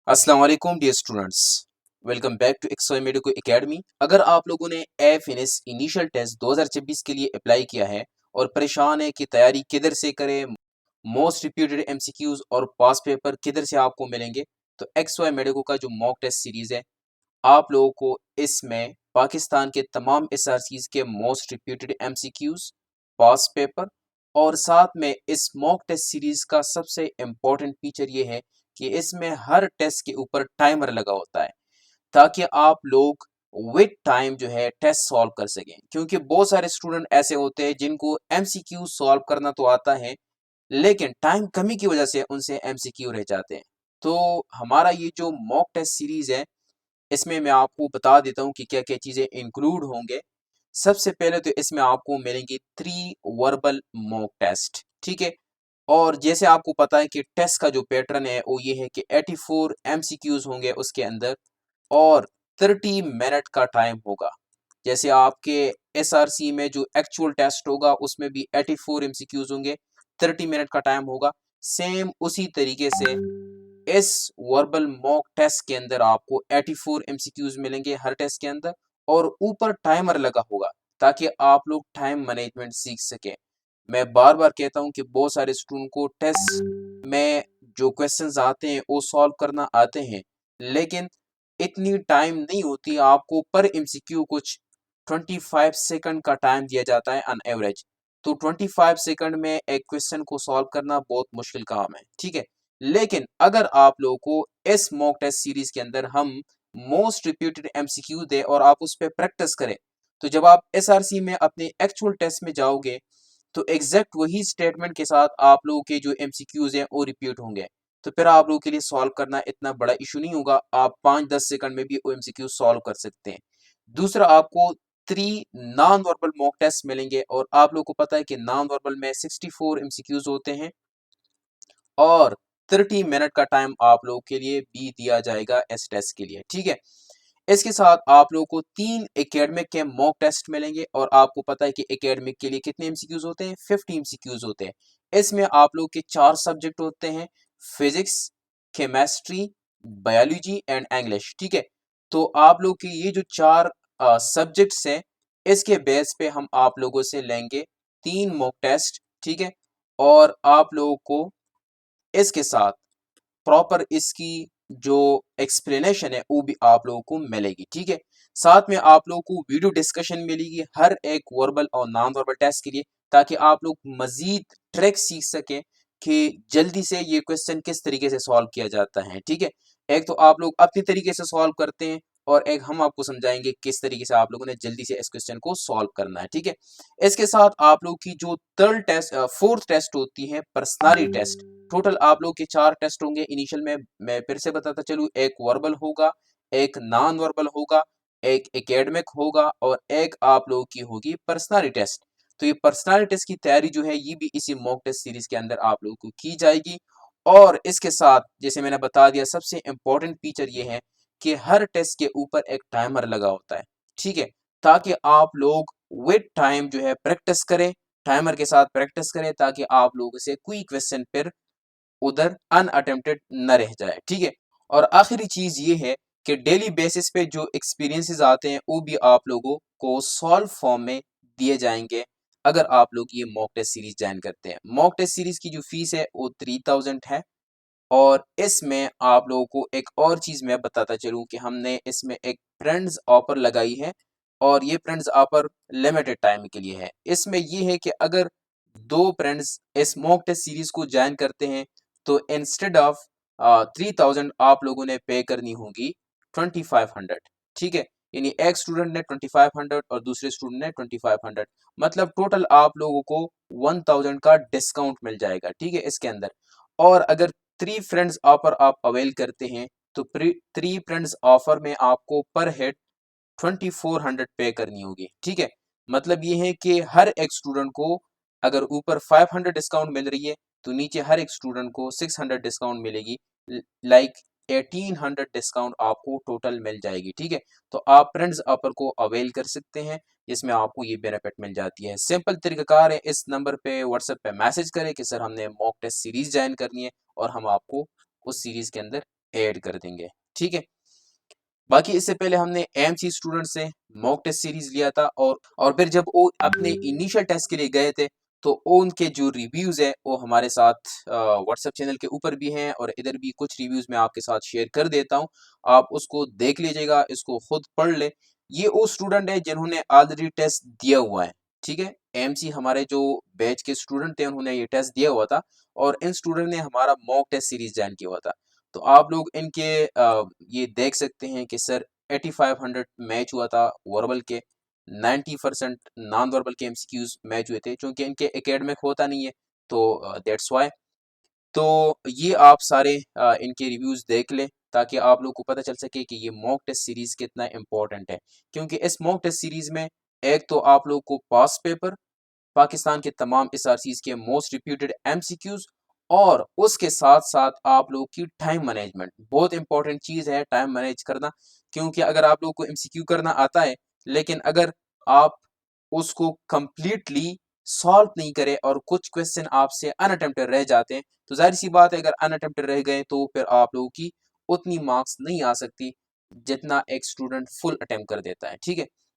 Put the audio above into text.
अस्सलाम वालेकुम dear students, welcome back to XY medico academy. अगर आप लोगों ने एफिनिश इनिशियल टेस्ट 2026 के लिए अप्लाई किया है और परेशान है कि तैयारी किधर से करें, मोस्ट रिपीटेड एमसीक्यूज और पास पेपर किधर से आपको मिलेंगे, तो एक्सवाई मेडिको का जो मॉक टेस्ट सीरीज है आप लोगों को इसमें पाकिस्तान के तमाम एसआरसीज के मोस्ट रिपीटेड एमसीक्यूज, पास पेपर और साथ में इस मॉक टेस्ट सीरीज का सबसे इम्पोर्टेंट फीचर ये है कि इसमें हर टेस्ट के ऊपर टाइमर लगा होता है ताकि आप लोग विद टाइम जो है टेस्ट सॉल्व कर सकें। क्योंकि बहुत सारे स्टूडेंट ऐसे होते हैं जिनको एमसीक्यू सॉल्व करना तो आता है लेकिन टाइम कमी की वजह से उनसे एमसीक्यू रह जाते हैं। तो हमारा ये जो मॉक टेस्ट सीरीज है इसमें मैं आपको बता देता हूँ कि क्या क्या चीज़ें इंक्लूड होंगे। सबसे पहले तो इसमें आपको मिलेंगे 3 वर्बल मॉक टेस्ट, ठीक है। और जैसे आपको पता है कि टेस्ट का जो पैटर्न है वो ये है कि 84 एमसीक्यूज होंगे उसके अंदर और 30 मिनट का टाइम होगा। जैसे आपके एसआरसी में जो एक्चुअल टेस्ट होगा उसमें भी 84 एमसीक्यूज होंगे, 30 मिनट का टाइम होगा। सेम उसी तरीके से इस वर्बल मॉक टेस्ट के अंदर आपको 84 एमसीक्यूज मिलेंगे हर टेस्ट के अंदर और ऊपर टाइमर लगा होगा ताकि आप लोग टाइम मैनेजमेंट सीख सकें। मैं बार बार कहता हूं कि बहुत सारे स्टूडेंट को टेस्ट में जो क्वेश्चंस आते हैं वो सॉल्व करना आते हैं लेकिन इतनी टाइम नहीं होती। आपको पर एमसीक्यू कुछ 25 सेकंड का टाइम दिया जाता है ऑन एवरेज। तो 25 सेकंड में एक क्वेश्चन को सॉल्व करना बहुत मुश्किल काम है, ठीक है। लेकिन अगर आप लोगों को इस मॉक टेस्ट सीरीज के अंदर हम मोस्ट रिपीटेड एमसीक्यू दे और आप उस पर प्रैक्टिस करें तो जब आप एसआरसी में अपने एक्चुअल टेस्ट में जाओगे तो एग्जैक्ट वही स्टेटमेंट के साथ आप लोगों के जो एमसीक्यूज हैं वो रिपीट होंगे। तो फिर आप लोगों के लिए सॉल्व करना इतना बड़ा इशू नहीं होगा, आप 5-10 सेकंड में भी वो एमसीक्यू सॉल्व कर सकते हैं। दूसरा, आपको 3 नॉन वर्बल मॉक टेस्ट मिलेंगे और आप लोगों को पता है कि नॉन वर्बल में 64 एमसीक्यूज होते हैं और 30 मिनट का टाइम आप लोगों के लिए भी दिया जाएगा इस टेस्ट के लिए, ठीक है। इसके साथ आप लोगों को 3 एकेडमिक के मॉक टेस्ट मिलेंगे और आपको पता है कि एकेडमिक के लिए कितने एमसीक्यूज होते हैं, 50 एमसीक्यूज होते हैं। इसमें आप लोग के 4 सब्जेक्ट होते हैं, physics, chemistry, biology and English, ठीक है। तो आप लोग के ये जो 4 सब्जेक्ट्स हैं इसके बेस पे हम आप लोगों से लेंगे 3 मॉक टेस्ट, ठीक है। और आप लोगों को इसके साथ प्रॉपर इसकी जो एक्सप्लेनेशन है वो भी आप लोगों को मिलेगी, ठीक है। साथ में आप लोगों को वीडियो डिस्कशन मिलेगी हर एक वर्बल और नॉन वर्बल टेस्ट के लिए ताकि आप लोग मजीद ट्रिक सीख सकें कि जल्दी से ये क्वेश्चन किस तरीके से सॉल्व किया जाता है, ठीक है। एक तो आप लोग अपने तरीके से सॉल्व करते हैं और एक हम आपको समझाएंगे किस तरीके से आप लोगों ने जल्दी से इस क्वेश्चन को सॉल्व करना है, ठीक है। इसके साथ आप लोग की जो फोर्थ टेस्ट होती है पर्सनालिटी टेस्ट। टोटल आप लोग के 4 टेस्ट होंगे इनिशियल में। मैं फिर से बताता चलूँ, एक वर्बल होगा, एक नॉन वर्बल होगा, एक एकेडमिक होगा और एक आप लोगों की होगी पर्सनालिटी टेस्ट। तो ये पर्सनालिटी टेस्ट की तैयारी जो है ये भी इसी मॉक टेस्ट सीरीज के अंदर आप लोगों को की जाएगी। और इसके साथ जैसे मैंने बता दिया सबसे इंपॉर्टेंट फीचर ये है कि हर टेस्ट के ऊपर एक टाइमर लगा होता है, ठीक है, ताकि आप लोग विद टाइम जो है प्रैक्टिस करें, टाइमर के साथ प्रैक्टिस करें ताकि आप लोगों से कोई क्वेश्चन फिर उधर अनअटेम्प्टेड न रह जाए, ठीक है। और आखिरी चीज ये है कि डेली बेसिस पे जो एक्सपीरियंसेस आते हैं वो भी आप लोगों को सॉल्व फॉर्म में दिए जाएंगे अगर आप लोग ये मॉक टेस्ट सीरीज ज्वाइन करते हैं। मॉक टेस्ट सीरीज की जो फीस है वो 3000 है और इसमें आप लोगों को एक और चीज मैं बताता चलूं कि हमने इसमें एक फ्रेंड्स ऑफर लगाई है और ये फ्रेंड्स ऑफर लिमिटेड टाइम के लिए है। इसमें ये है कि अगर 2 फ्रेंड्स इस मॉक टेस्ट सीरीज को ज्वाइन करते हैं तो इंस्टेड ऑफ 3000 आप लोगों ने पे करनी होगी 2500, ठीक है। यानी एक स्टूडेंट ने 2500 और दूसरे स्टूडेंट ने 2500, मतलब टोटल आप लोगों को 1000 का डिस्काउंट मिल जाएगा, ठीक है इसके अंदर। और अगर 3 फ्रेंड्स ऑफर आप अवेल करते हैं तो 3 फ्रेंड्स ऑफर में आपको पर हेड 2400 पे करनी होगी, ठीक है। मतलब ये है कि हर एक स्टूडेंट को अगर ऊपर 500 डिस्काउंट मिल रही है तो नीचे हर एक स्टूडेंट को 600 डिस्काउंट मिलेगी, लाइक 1800 डिस्काउंट आपको टोटल मिल जाएगी, ठीक है। तो आप फ्रेंड्स ऑफर को अवेल कर सकते हैं जिसमें आपको ये बेनिफिट मिल जाती है। सिंपल तरीकाकार है, इस नंबर पे व्हाट्सएप पे मैसेज करें कि सर हमने मॉक टेस्ट सीरीज ज्वाइन करनी है और हम आपको उस सीरीज के अंदर ऐड कर देंगे। ठीक है, बाकी इससे पहले हमने एएमसी स्टूडेंट से मॉक टेस्ट सीरीज लिया था और फिर जब वो अपने इनिशियल टेस्ट के लिए गए थे तो उनके जो रिव्यूज है वो हमारे साथ व्हाट्सएप चैनल के ऊपर भी हैं और इधर भी कुछ रिव्यूज मैं आपके साथ शेयर कर देता हूं, आप उसको देख लीजिएगा, इसको खुद पढ़ ले। ये वो स्टूडेंट है जिन्होंने ऑलरेडी टेस्ट दिया हुआ है। ठीक है, एएमसी हमारे जो बैच के स्टूडेंट थे उन्होंने ये टेस्ट दिया हुआ था और इन स्टूडेंट ने हमारा मॉक टेस्ट सीरीज ज्वाइन किया हुआ था। तो आप लोग इनके ये देख सकते हैं कि सर 8500 मैच हुआ था वर्बल के, 90% नॉन वर्बल के एमसीक्यूज मैच हुए थे, क्योंकि इनके एकेडमिक होता नहीं है तो दैट्स वाई। तो ये आप सारे इनके रिव्यूज देख लें ताकि आप लोग को पता चल सके कि ये मॉक टेस्ट सीरीज कितना इंपॉर्टेंट है, क्योंकि इस मॉक टेस्ट सीरीज में एक तो आप लोग को पास पेपर, पाकिस्तान के तमाम एसआरसीज के मोस्ट रिप्यूटेड एमसीक्यूज और उसके साथ साथ आप लोगों की टाइम मैनेजमेंट, बहुत इंपॉर्टेंट चीज़ है टाइम मैनेज करना। क्योंकि अगर आप लोगों को एमसीक्यू करना आता है लेकिन अगर आप उसको कंप्लीटली सॉल्व नहीं करें और कुछ क्वेश्चन आपसे अनअटेम्प्टेड रह जाते हैं तो जाहिर सी बात है अगर अनअटेम्प्टेड रह गए तो फिर आप लोगों की उतनी मार्क्स नहीं आ सकती जितना एक स्टूडेंट फुल अटेम्प्ट कर देता है। ठीक है,